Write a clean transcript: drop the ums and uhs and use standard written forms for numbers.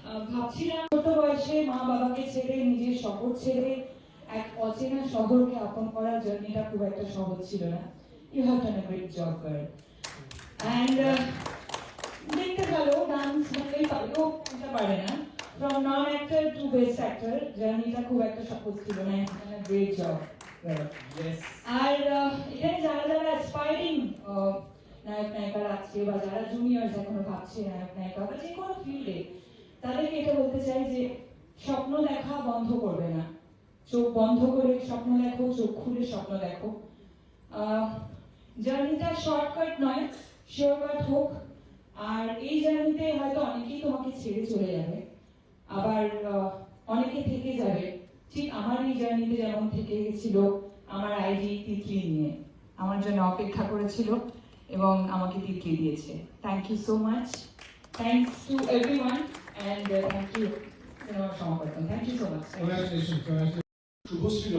ভাবছিলাম ছোট বয়সে মা বাবাকে ছেড়ে নিজের শহর ছেড়ে এক অচেনা শহরকে আপন করার জার্নিটা খুব একটা সহজ ছিল না। You have done a great job girl. And দেখতে ভালো, ডান্স ভালোই পারো, এটা পারে না। From non actor to best actor জার্নিটা খুব একটা সহজ ছিল না। Great job. আর এখানে যারা যারা অ্যাসপায়ারিং নায়ক নায়িকারা আছে বা যারা জুনিয়র্স এখনো ভাবছে নায়ক নায়িকা বা যে কোনো ফিল্ডে, তাদেরকে এটা বলতে চাই যে স্বপ্ন দেখা বন্ধ করবে না। চোখ বন্ধ করে স্বপ্ন দেখো, চোখ খুলে স্বপ্ন দেখো। জার্নিটা শর্টকাট নয়, শিওরকাট হোক। আর এই জার্নিতে হয়তো অনেকেই তোমাকে ছেড়ে চলে যাবে, আবার অনেকে থেকে যাবে। ঠিক আমার এই জার্নিতে যেমন থেকে গেছিল আমার আইডি তিতলি নিয়ে, আমার জন্য অপেক্ষা করেছিল এবং আমাকে তিতলি দিয়েছে। Thank you so much, thanks to everyone and thank you cinema Samabartan. Thank you so much. Subhashree